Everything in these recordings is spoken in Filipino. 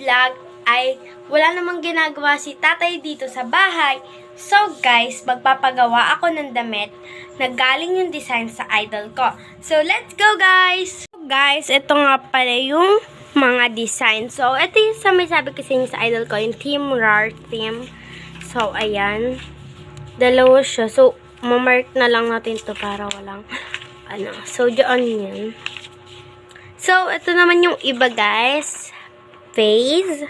vlog ay wala namang ginagawa si tatay dito sa bahay. So guys, magpapagawa ako ng damit na galing yung design sa idol ko. So let's go guys! So guys, ito nga pala yung mga design. So ito yung sa may sabi kasi niya sa idol ko, yung Team RAR team. So ayan, dalawa siya. So mamark na lang natin to para walang ano. So dyan yan. So ito naman yung iba guys. Face,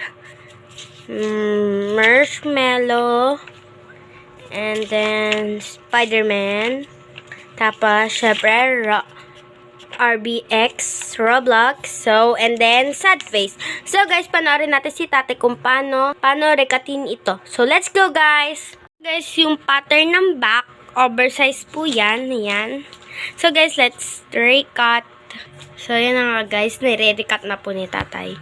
marshmallow, and then Spider-Man, tapos syempre RBX, Roblox, so, and then sad face. So guys, panoorin natin si tate kung paano rekatin ito. So let's go guys! Guys, yung pattern ng back, oversize po yan, yan. So guys, let's recut. So yan na nga guys, nire-recut na po ni tatay.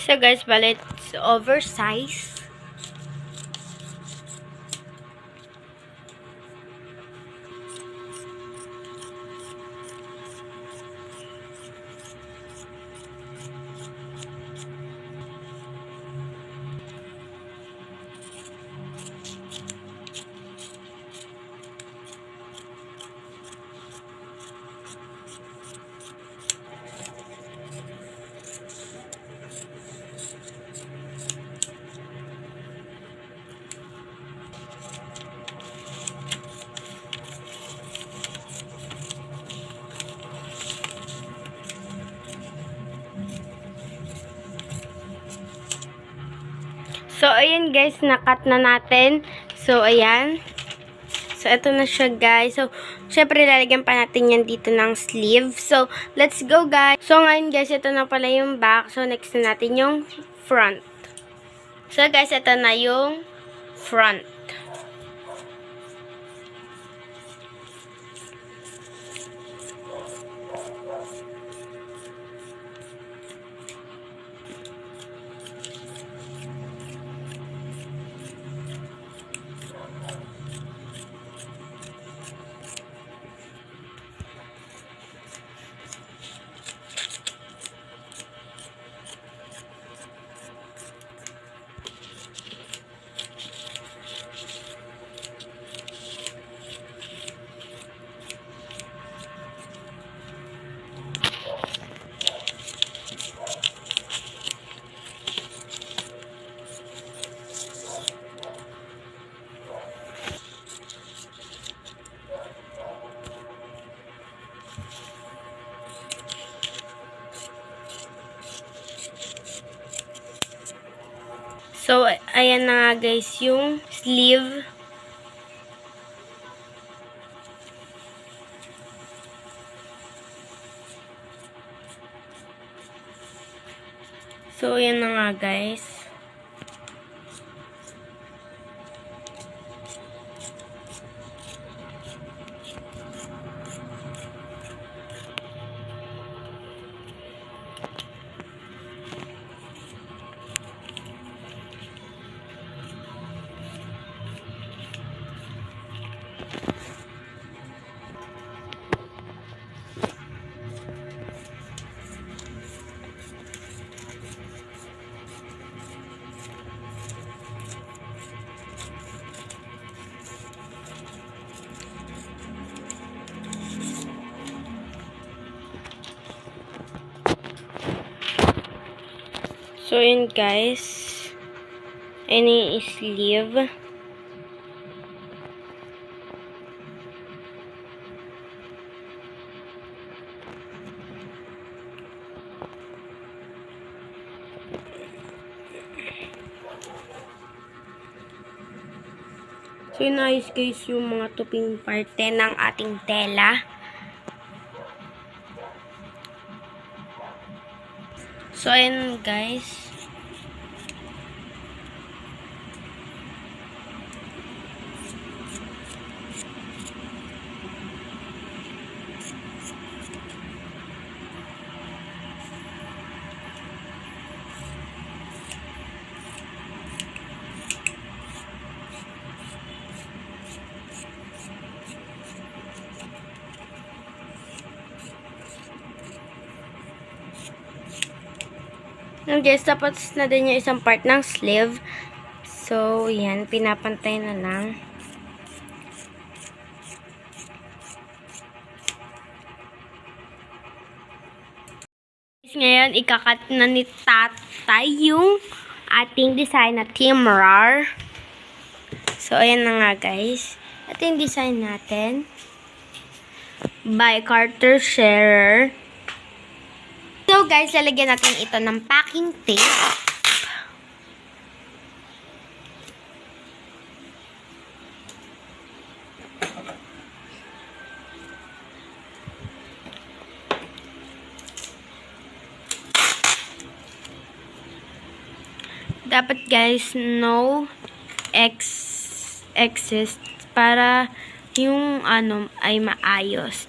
So guys, bale it's oversize. So, ayan guys, nakat na natin. So, ayan. So, ito na siya guys. So, syempre, lalagyan pa natin yan dito ng sleeve. So, let's go guys. So, ngayon guys, ito na pala yung back. So, next na natin yung front. So, guys, ito na yung front. So, ayan na nga guys, yung sleeve. So, ayan na nga guys. So, yun guys. Any sleeve. So, yun ayos guys yung mga tuping parte ng ating tela. So, ayan guys. Yan guys, tapos na din yung isang part ng sleeve. So, yan, pinapantay na lang. Ngayon, ikakat na ni tatay yung ating design na Team RAR. So, ayan na nga guys. Ito yung design natin. By Carter Scherer. So guys, lalagyan natin ito ng packing tape. Dapat guys, no excess para yung ano ay maayos.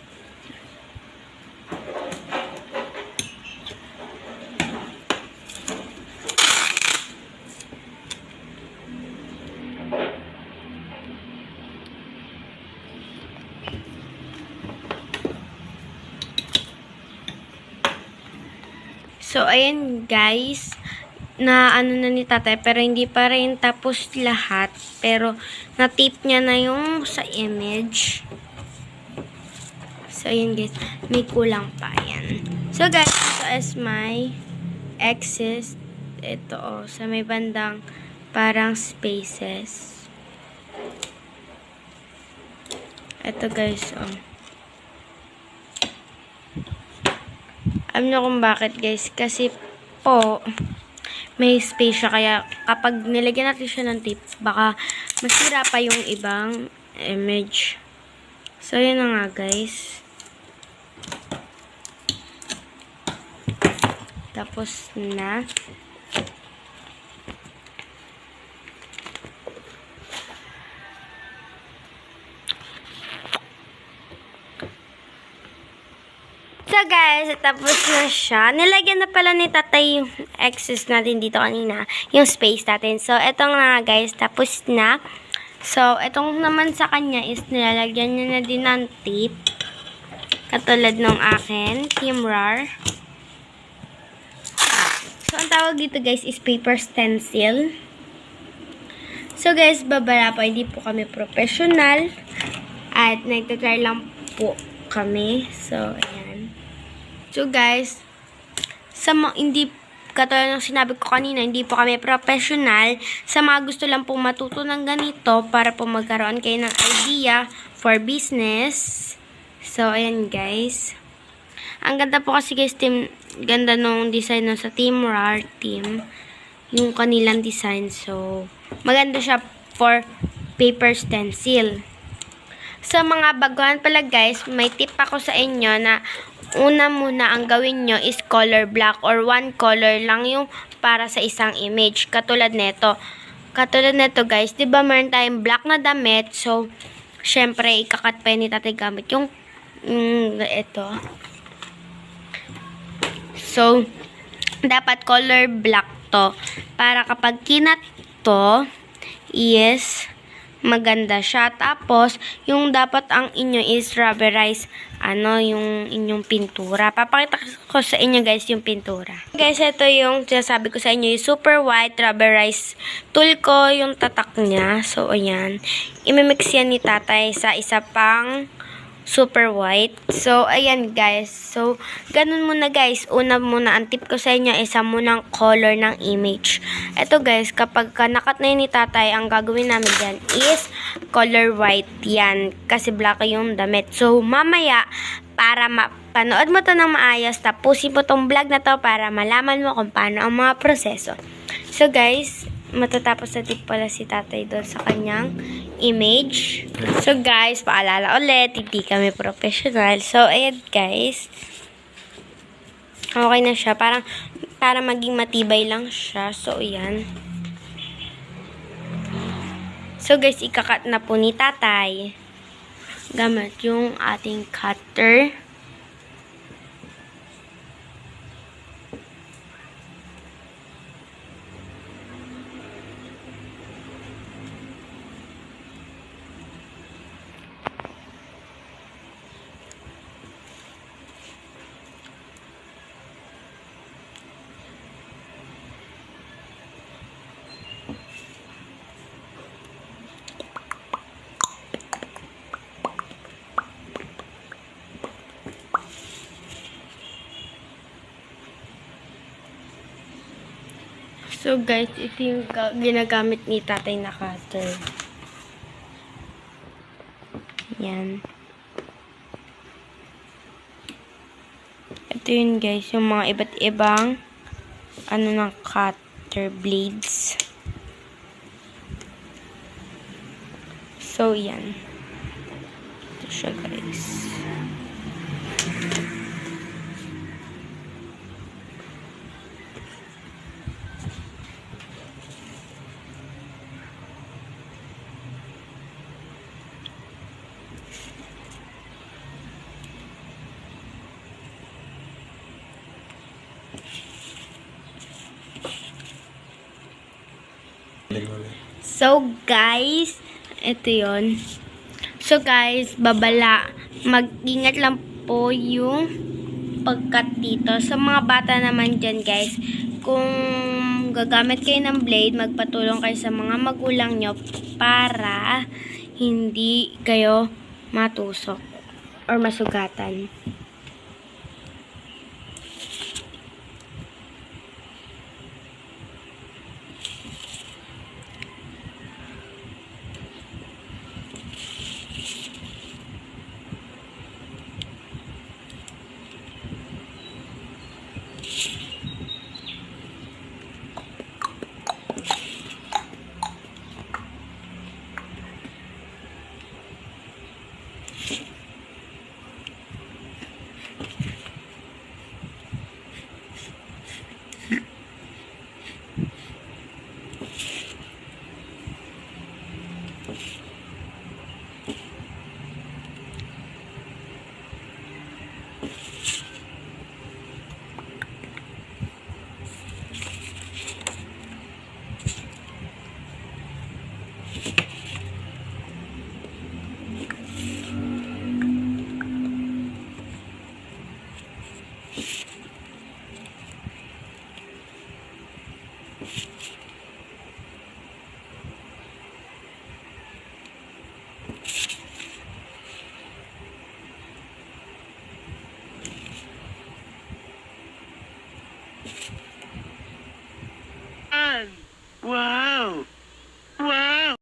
So, ayan guys, na ano na ni tatay, pero hindi pa rin tapos lahat. Pero, na-tape niya na yung sa image. So, ayan guys, may kulang pa yan. So, guys, ito is my excess. Ito, sa may bandang parang spaces. Ito guys, alam nyo kung bakit guys, kasi po may space siya, kaya kapag nilagyan natin siya ng tape, baka masira pa yung ibang image. So yun na nga guys. Tapos na. So guys, tapos na siya. Nilagyan na pala ni tatay yung excess natin dito kanina. Yung space natin. So, etong na guys, tapos na. So, etong naman sa kanya is nilalagyan niya na din ng tape. Katulad ng akin, Team RAR. So, ang tawag dito guys is paper stencil. So guys, babala po, hindi po kami professional. At nagtatry lang po kami. So, ayan. So guys, hindi katulad ng sinabi ko kanina, hindi po kami professional. Sa mga gusto lang pong matuto ng ganito para po magkaroon kayo ng idea for business. So ayan guys. Ang ganda po kasi guys, ganda nung design sa Team RAR team. Yung kanilang design. So maganda siya for paper stencil. Sa mga baguhan pala guys, may tip ako sa inyo na una muna ang gawin nyo is color black or one color lang yung para sa isang image. Katulad neto. Katulad neto guys, diba meron tayong black na damit. So, syempre, ikakat pa ni tatay gamit yung ito. So, dapat color black to. Para kapag kinat to, yes, maganda siya. Tapos, yung dapat ang inyo is rubberize, yung inyong pintura. Papakita ko sa inyo guys yung pintura. Guys, ito yung sinasabi ko sa inyo, yung super white rubberize tool ko, yung tatak niya. So, ayan. Imimix yan ni tatay sa isa pang super white. So, ayan guys. So, ganun muna guys. Una muna, ang tip ko sa inyo, isa munang color ng image. Ito guys, kapag nakat na yun ni tatay, ang gagawin namin dyan is color white yan. Kasi black yung damit. So, mamaya, para mapanood mo to ng maayos, tapusin po tong vlog na to para malaman mo kung paano ang mga proseso. So, guys, matatapos na tip pala si tatay doon sa kanyang image. So guys, paalala ulit, hindi kami professional. So ayan guys, okay na siya. Parang para maging matibay lang siya. So, yan. So, guys, ikakat na po ni tatay gamit yung ating cutter. So guys, ito yung ginagamit ni tatay na cutter. Yan. Ito yun guys, yung mga iba't ibang ng cutter blades. So yan. Ito siya guys. So guys, ito yon. So guys, mag-ingat lang po yung pagkat dito. Sa mga bata naman dyan guys, kung gagamit kayo ng blade, magpatulong kayo sa mga magulang nyo para hindi kayo matusok or masugatan. Wow! Wow!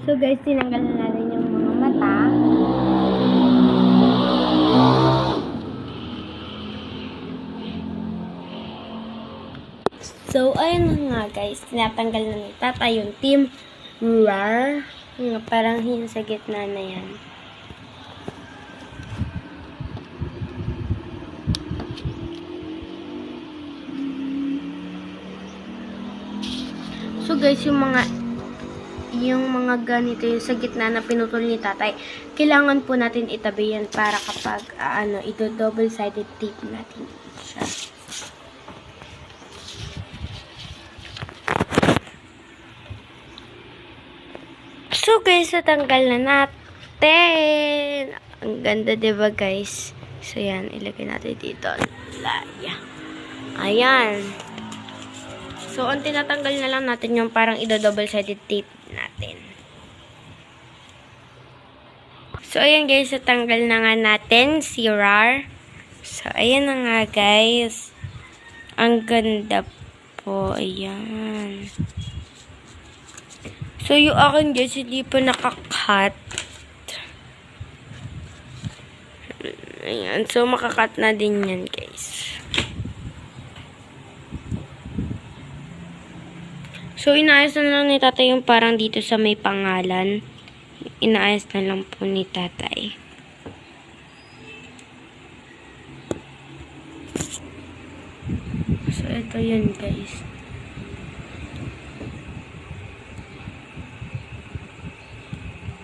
So So guys, tinanggal na natin yung mga mata. So, ayun na nga guys, tinatanggal na ni Tata yung team RAR. Parang yun sa gitna na yan. So guys, yung mga ganito yung sa gitna na pinutol ni Tatay, kailangan po natin itabi yan para kapag ito double-sided tape natin siya. So guys, natanggal na natin. Ang ganda, diba guys? So yan, ilagay natin dito. Laya. Ayan. So, ang tinatanggal na lang natin yung parang double-sided tape natin. So, ayan guys, natanggal na nga natin si RAR. So, ayan na nga guys. Ang ganda po. Ayan. So, yung akin guys, hindi pa nakakat. Ayan. So, makakat na din yan guys. So, inaayos na lang ni Tatay yung parang dito sa may pangalan. Inaayos na lang po ni Tatay. So, ito yun guys.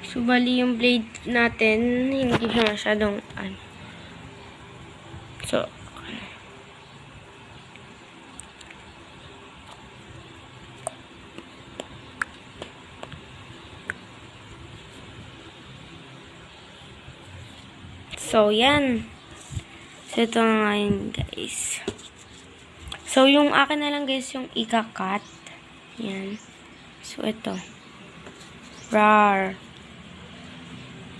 So, bali yung blade natin, hindi siya masyadong So, yan. So, ito nga yun, guys. So, yung akin na lang, guys, yung ika-cut. Yan. So, ito. RAR.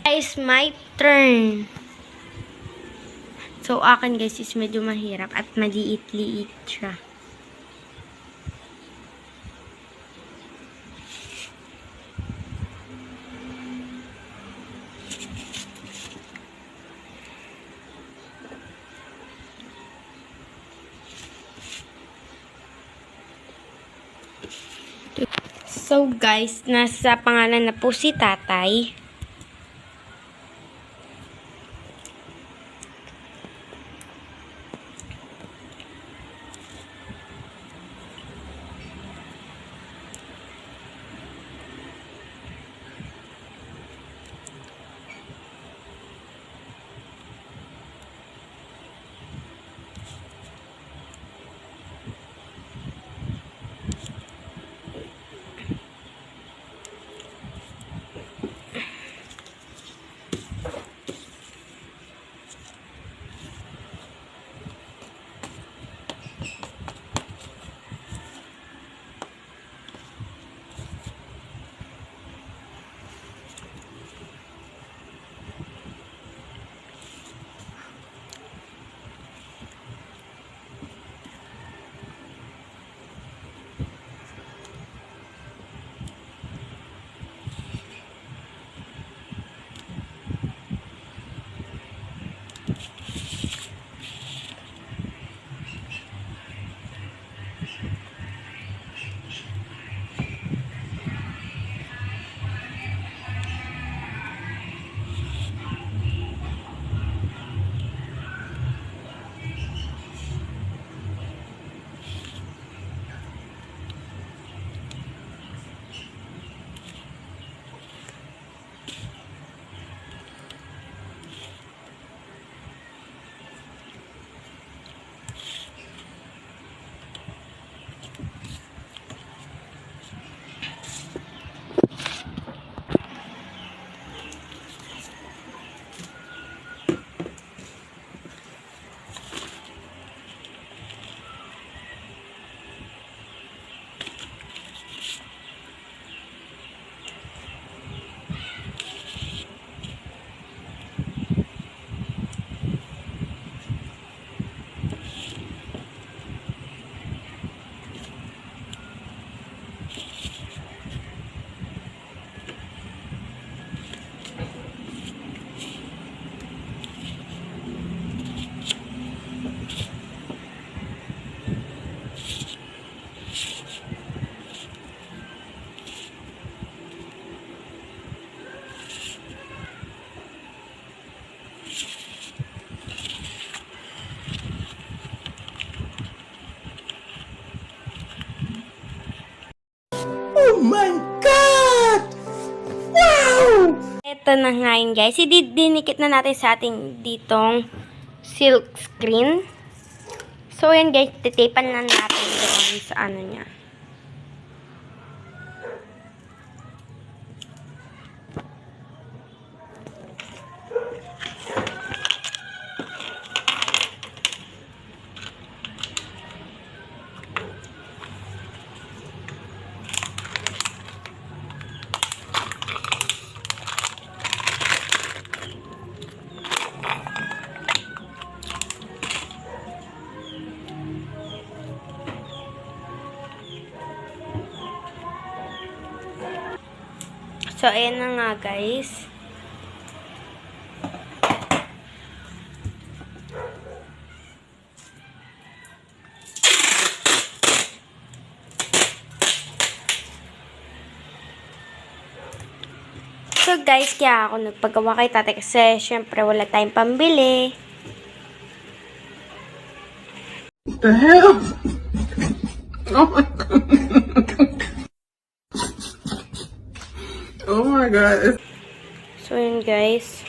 Guys, my turn. So, akin, guys, is medyo mahirap at maliit-liit siya. So guys, nasa pangalan na po si Tatay. Ito na nga yun, guys. Dinikit na natin sa ating ditong silk screen. So, yan guys. Titipan na natin doon sa ano niya. So, ayan na nga, guys. So, guys, kaya ako nagpagawa kay tatay kasi, syempre, wala tayong pambili. The hell? Oh my god. Oh my god. So, yun, guys.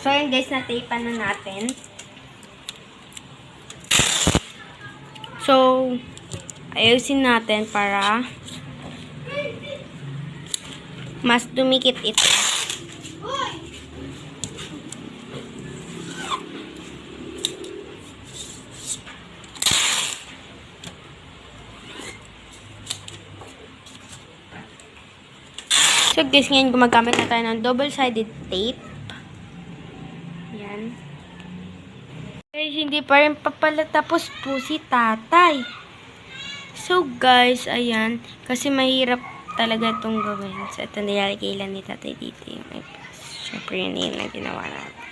So, yun, guys, natipan na natin. So, ayusin natin para mas dumikit ito. So guys, ngayon gumagamit na tayo ng double-sided tape. Yan. Guys, hindi pa rin pala tapos po si tatay. So guys, ayan. Kasi mahirap talaga itong gawin. So ito nilalagay lang ni tatay dito yung ipas. Siyempre yun na ginawa natin.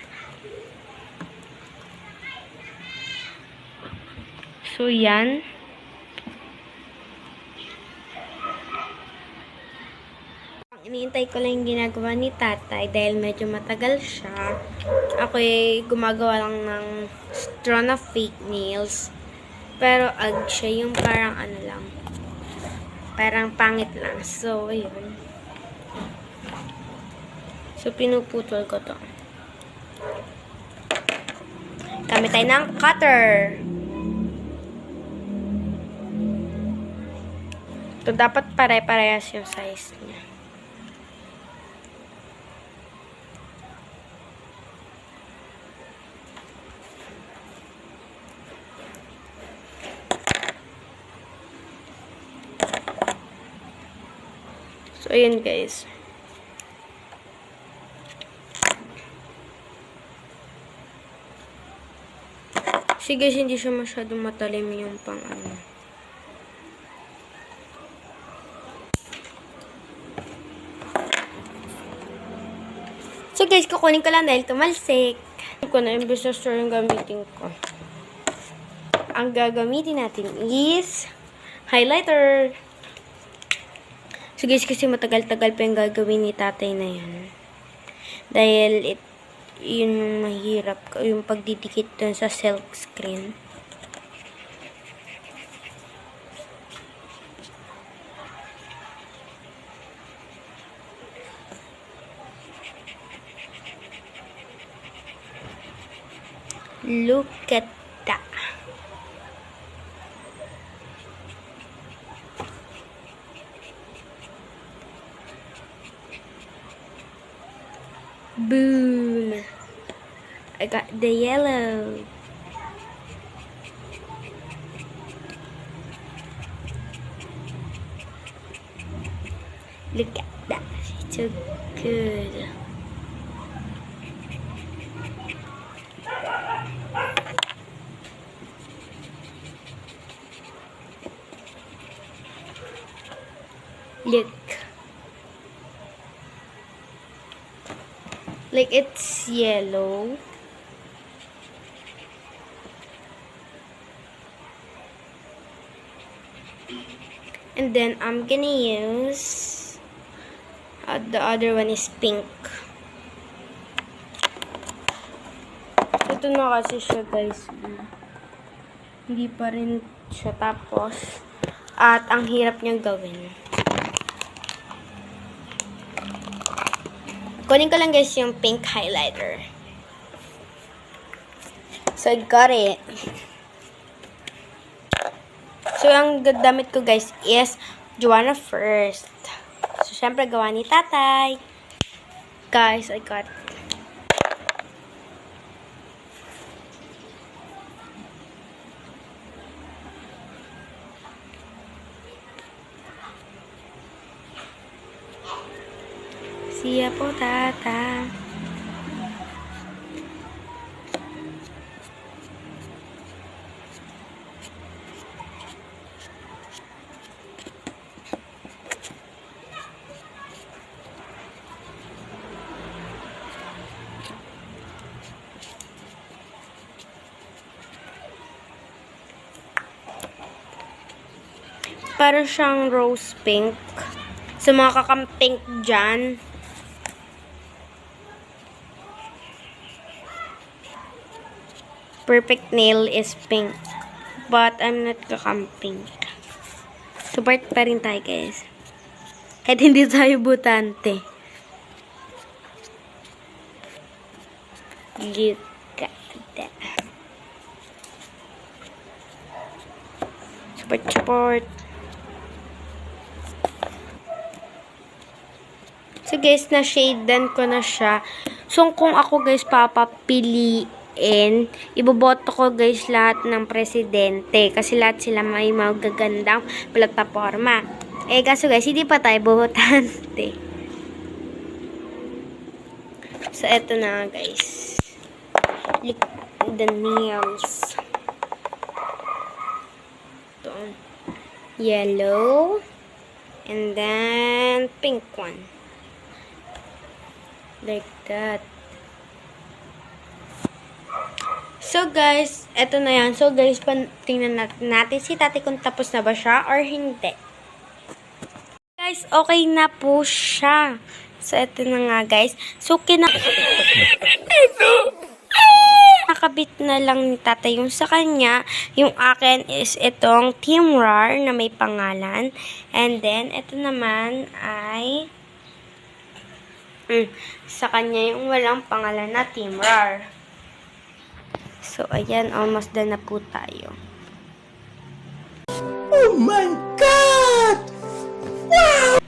So yan. Iniintay ko lang yung ginagawa ni tatay dahil medyo matagal siya. Ako gumagawa lang ng straw na fake nails. Pero siya yung parang ano lang. Parang pangit lang. So, ayun. So, pinuputol ko to. Gamit tayo ng cutter. So, dapat pare-parehas yung size niya. So, ayan guys. Kasi guys, hindi siya masyadong matalim yung pang ano. So guys, kukunin ko lang dahil tumalsik. Ko na imbes na store yung gamitin ko. Ang gagamitin natin is highlighter. So guys, kasi matagal-tagal pa yung gagawin ni tatay na yan. Dahil yun mahirap yung pagdidikit dun sa silk screen. Look at that. Boom! I got the yellow. Look at that. It's so good. Look. Like it's yellow. And then I'm gonna use the other one is pink. Ito na kasi siya guys. Hindi pa rin siya tapos. At ang hirap niyang gawin. Kunin ko lang guys yung pink highlighter. So, I got it. So, ang damit ko guys is Joanna First. So, syempre gawa ni tatay. Guys, I got it. Siya po tata. Para siyang rose pink. Sa mga kakampink dyan. Perfect nail is pink. But I'm not kakampink. Support pa rin tayo guys. Kahit hindi tayo butante. Get that. Support. So guys, na-shadean ko na siya. So kung ako guys papapiliin, iboboto ko guys lahat ng presidente. Kasi lahat sila may magagandang plataforma. Eh kaso guys, hindi pa tayo bobotante. So eto na guys. Look the nails. Ito. Yellow. And then pink one. Like that. So guys, eto na yan. So guys, tingnan natin si tatay kung tapos na ba siya or hindi. Guys, okay na po siya. So eto na nga guys. So nakabit na lang ni tatay yung sa kanya. Yung akin is itong Team RAR na may pangalan. And then, eto naman ay sa kanya yung walang pangalan na Team RAR. So, ayan, almost done na po tayo. Oh my God! Wow!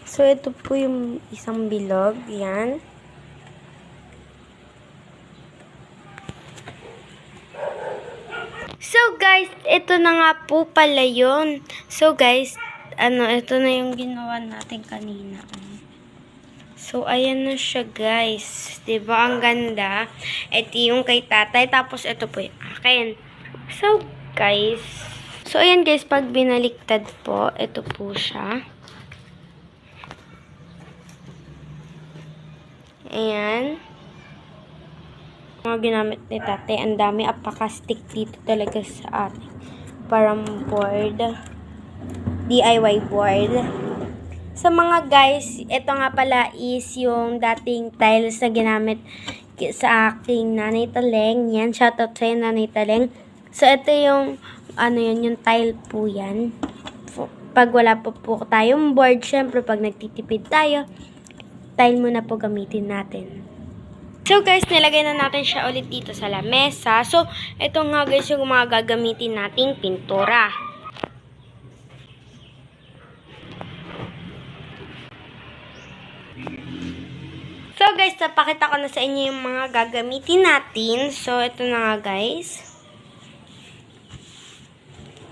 So, ito po yung isang bilog. Yan. So, guys, ito na nga po pala yun. So, guys, ito na yung ginawa natin kanina. So, ayan na siya, guys. Diba? Ang ganda. Ito yung kay tatay. Tapos, ito po yung akin. So, guys. So, ayan, guys. Pag binaliktad po, ito po siya. Ayan. Mga ginamit ni tatay. Ang dami. Apaka-stick dito talaga sa atin. Parang board. DIY board. Sa mga guys, ito nga pala is yung dating tiles na ginamit sa aking nanay Taleng. Yan. Shoutout sa'yo, nanay Taleng. So, ito yung, yung tile po yan. Pag wala po tayong board, syempre, pag nagtitipid tayo, tile muna po gamitin natin. So guys, nilagay na natin siya ulit dito sa lamesa. So, ito nga guys yung mga gagamitin nating pintura. So guys, napakita ko na sa inyo yung mga gagamitin natin. So, ito na nga guys.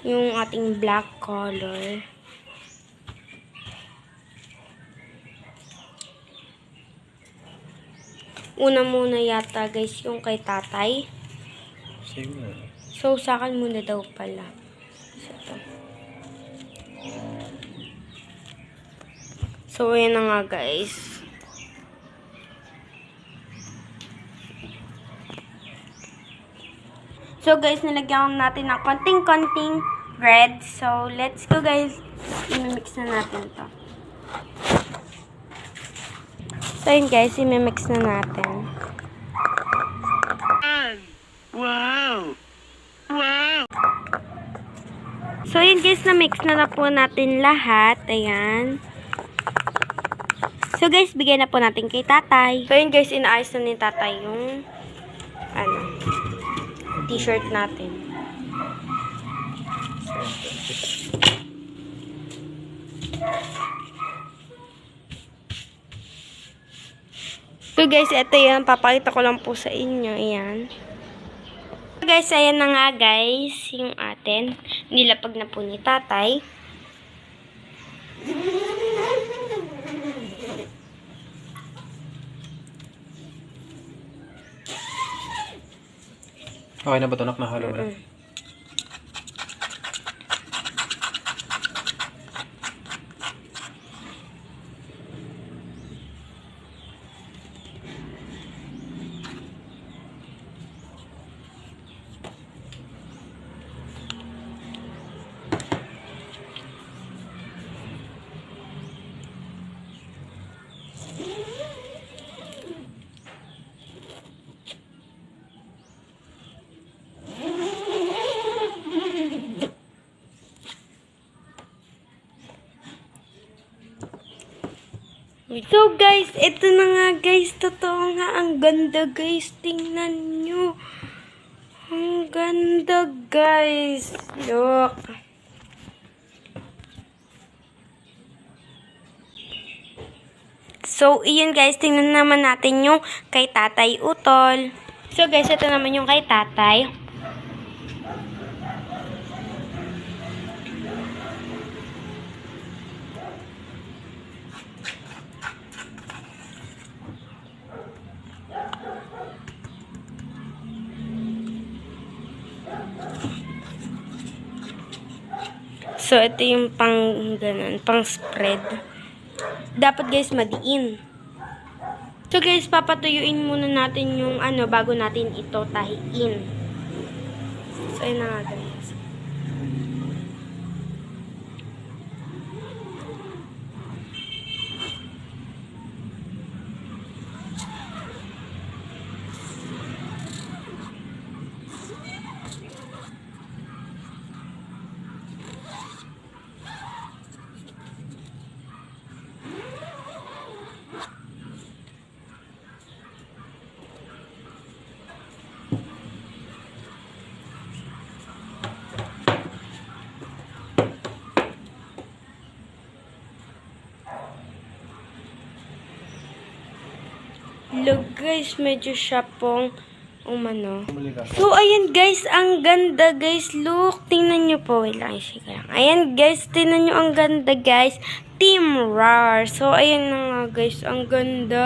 Yung ating black color. Una muna yata guys yung kay tatay. So sa akin muna daw pala. So ayan na nga guys. So guys, nilagyan natin ng konting-konting red. So let's go guys. I-mix na natin to. So, yun guys, imimix na natin. Wow! Wow! So, yun guys, na-mix na po natin lahat. Ayan. So, guys, bigyan na po natin kay tatay. So, yun guys, inaayos na ni tatay yung t-shirt natin. So, guys, ito yan. Papakita ko lang po sa inyo. Ayan. So, guys, ayan na nga, guys. Yung atin. Nilapag na po ni tatay. Okay na ba ito? Nakahalo na. So, guys, ito na nga, guys. Totoo nga. Ang ganda, guys. Tingnan nyo. Ang ganda, guys. Look. So, iyon, guys. Tingnan naman natin yung kay Tatay Utol. So, guys, ito naman yung kay Tatay. So, ito yung pang ganun, pang spread. Dapat guys, madiin. So guys, papatuyuin muna natin yung bago natin ito tahiin. So, yun na nga guys. Look guys, medyo siya pong umano. So, ayan guys, ang ganda guys. Look, tingnan nyo po. Wait lang, isika lang. Ayan guys, tingnan nyo ang ganda guys. Team RAR. So, ayan na nga guys, ang ganda.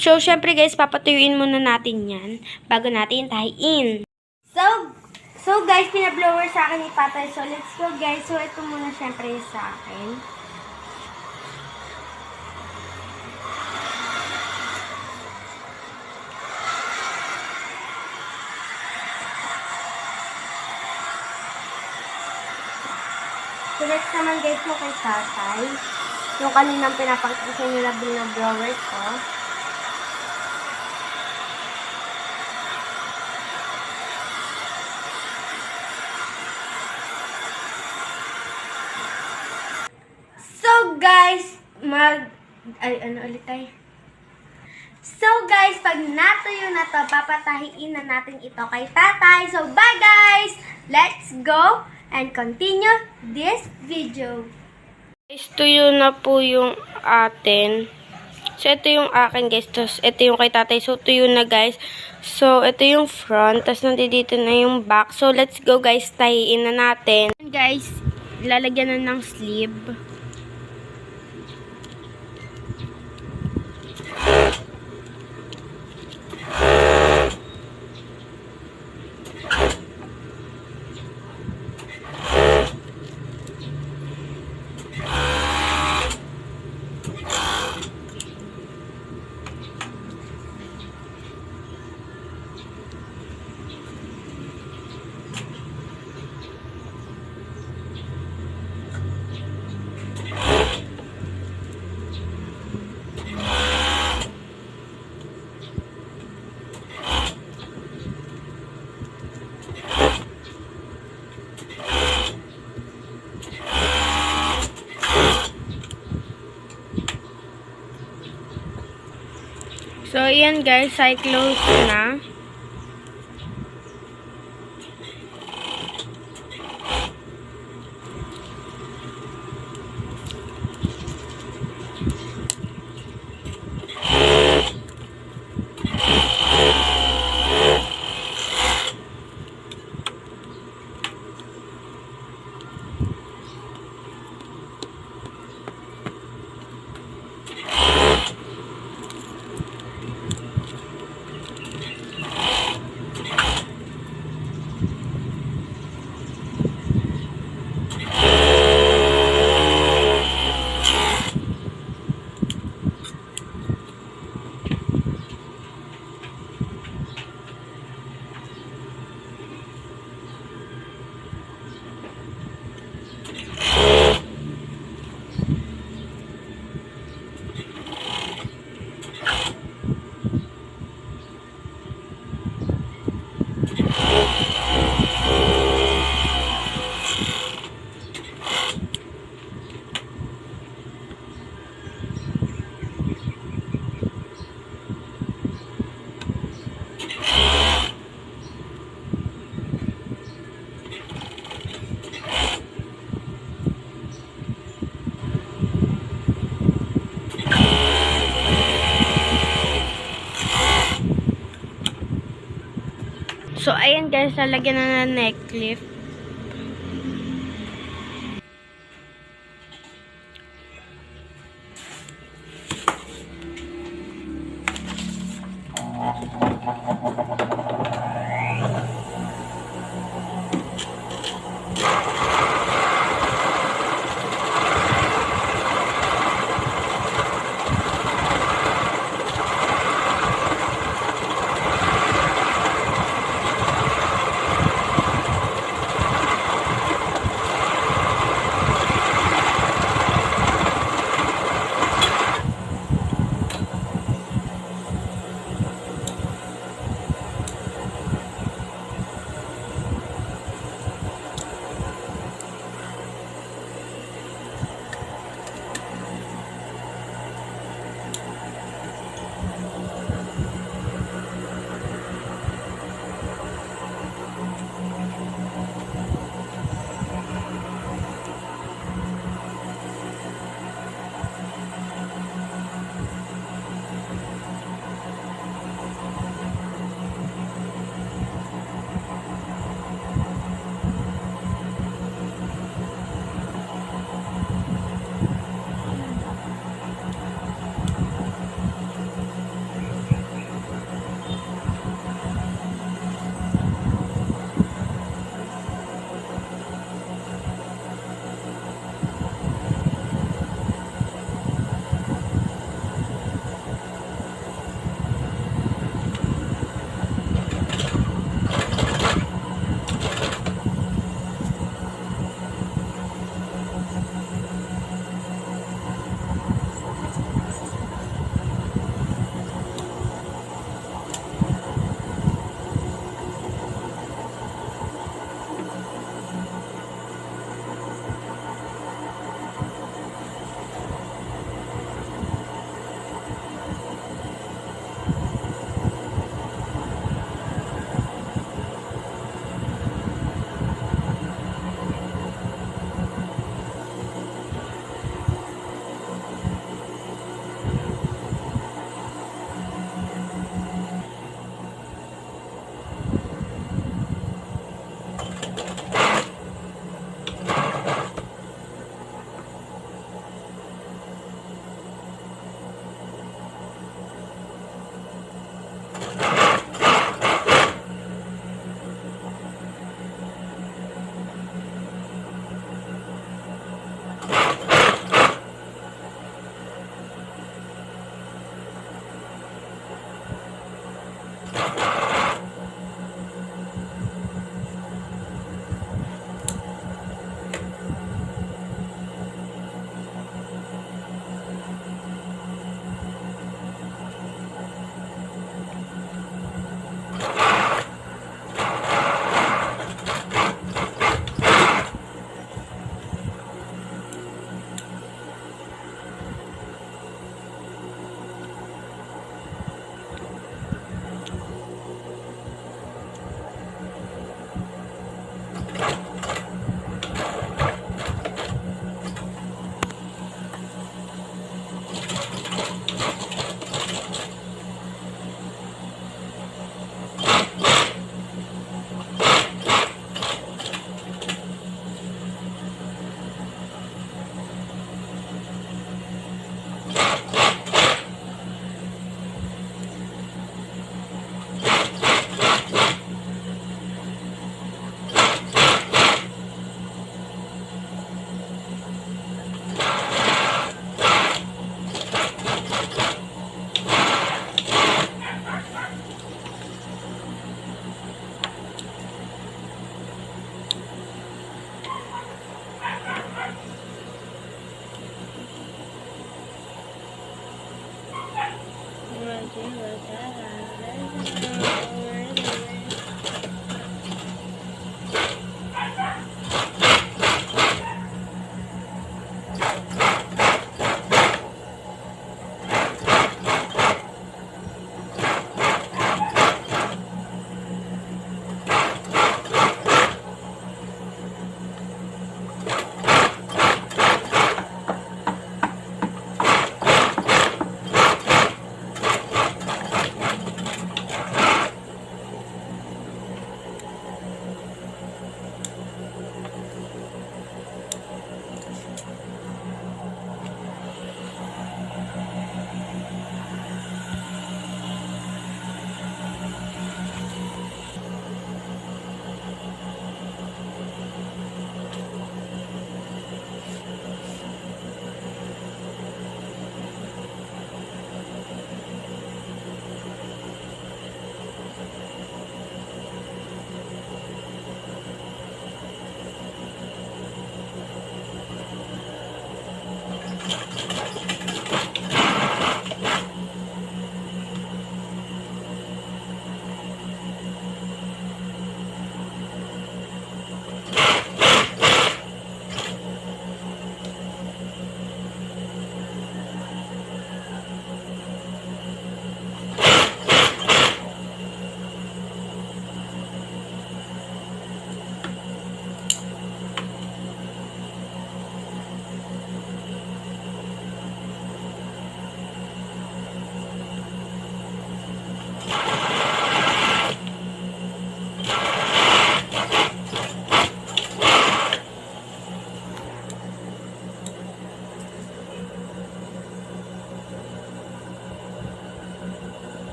So, syempre guys, papatuyuin muna natin yan bago natin tahiin. So guys, pinablower sa akin ni Tatay. So, let's go guys. So, ito muna syempre sa akin. So, next naman guys mo kay Tatay. Yung kaninang pinapakita sa inyo na binablower ko. So, guys, ano ulit tayo? So, guys, pag natuyo na to, papatahiin na natin ito kay Tatay. So, bye, guys! Let's go and continue this video. Guys, tuyo na po yung atin. So, ito yung akin, guys. Tapos, ito yung kay Tatay. So, tuyo na, guys. So, ito yung front. Tapos, nandito na yung back. So, let's go, guys. Tahiin na natin. Guys, lalagyan na ng sleeve. So, ayan guys, I close na. So, ayan guys, lalagyan na ng neck lift.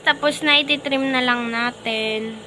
tapos na, ititrim na lang natin.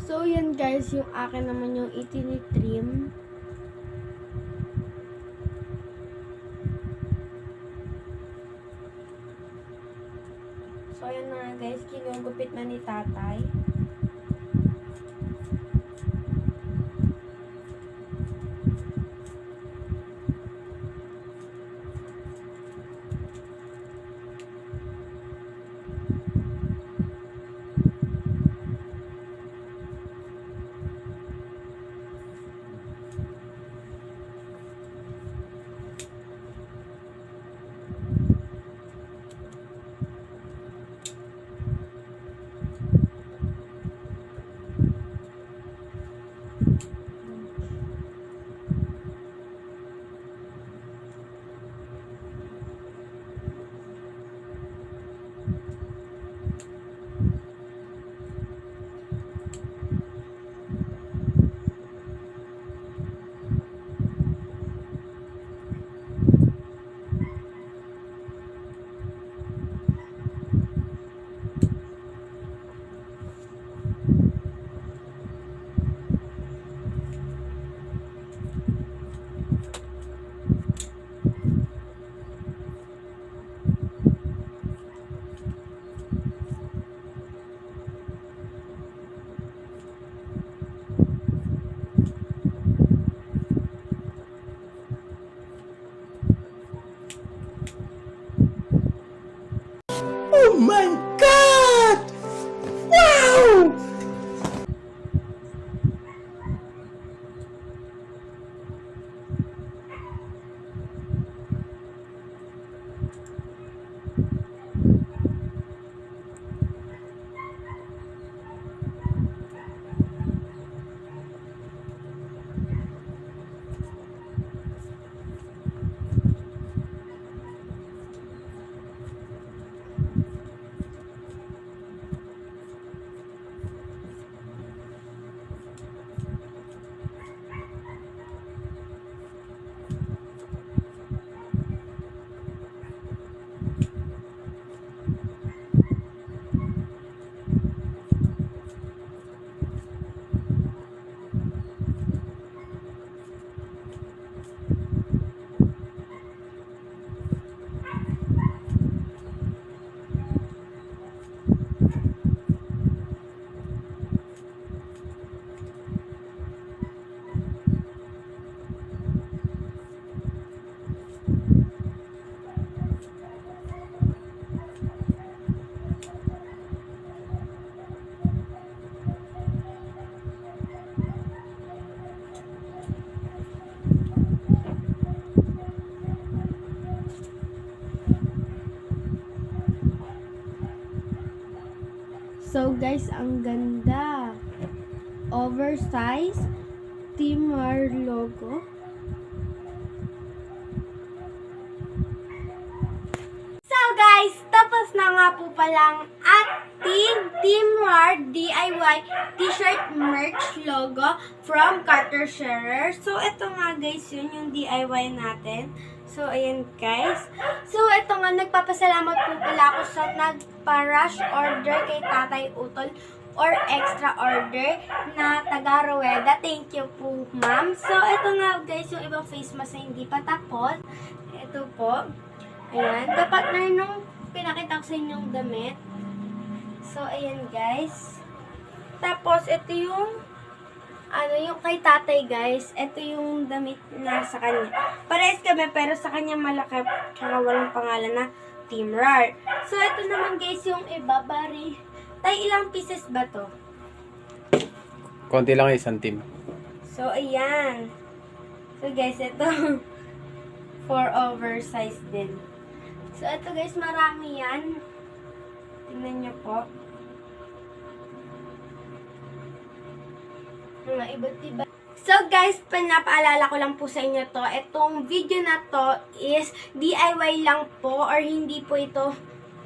So, yan guys, yung akin naman yung itinitrim. So, ayan na nga guys, kinugupit na ni tatay. my God! Wow! So guys, ang ganda. Oversize Timar logo. So guys, tapos na nga po palang ating Timar DIY t-shirt merch logo from Carter Scherer. So ito nga guys, yun yung DIY natin. So ayan guys. So ito nga, nagpapasalamat po pala ako sa nagpa-rush order kay Tatay Utol or extra order na taga Rueda. Thank you po, ma'am. So ito nga guys, yung ibang face mask na hindi pa tapos. Ito po. Ayan, kapatner nung pinakita ko sa inyong damit. So, ayan guys. Tapos, ito yung, yung kay tatay guys. Ito yung damit na sa kanya. Parehas kami, pero sa kanya malaki, tsaka walang pangalan na Team RAR. So, ito naman guys yung iba, bari. Tay, ilang pieces ba to? Konti lang isang team. So, ayan. So, guys, ito. For oversize din. So, ito guys, marami yan. Tingnan nyo po. Mga iba't iba. So guys, pinapaalala ko lang po sa inyo to. Itong video na to is DIY lang po or hindi po ito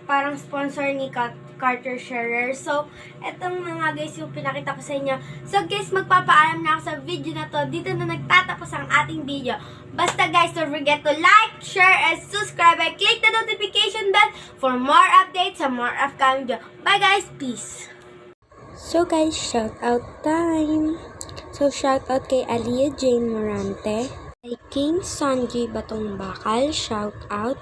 parang sponsor ni Carter Scherer. So, etong mga guys yung pinakita ko sa inyo. So guys, magpapaalam na ako sa video na to. Dito na nagtatapos ang ating video. Basta guys, don't forget to like, share, and subscribe. And click the notification bell for more updates and more upcoming video. Bye guys, peace! So guys, shout out time! So shout out kay Aliyah Jane Morante, kay King Sanji Batong Bakal, shout out.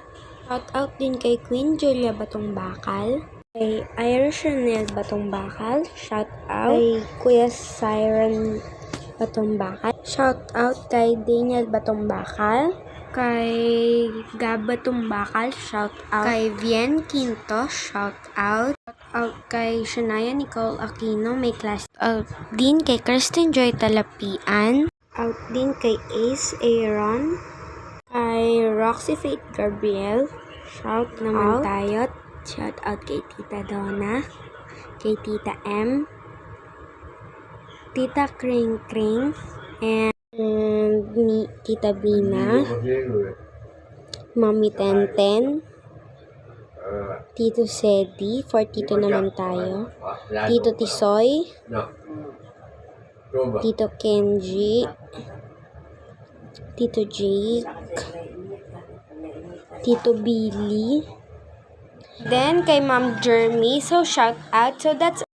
Shout out din kay Queen Julia Batong Bakal, kay Ira Chanel Batong Bakal, shout out. Kay Kuya Siren Batong Bakal, shout out kay Daniel Batong Bakal, kay Gab Batong Bakal, shout out. Kay Vien Quinto, shout out. Shout out kay Shania Nicole Aquino, may class. Out din kay Kristen Joy Talapian. Out din kay Ace Aaron. Kay Roxy Faith Gabriel. Shout naman tayo. Shout out kay Tita Donna. Kay Tita M. Tita Kring Kring. And Tita Bina. Mami Tenten. Tito Sedi. For Tito naman tayo. Tito Tisoy. Tito Kenji. Tito Jake. Tito Billy. Then, kay Ma'am Jeremy. So, shout out. So, that's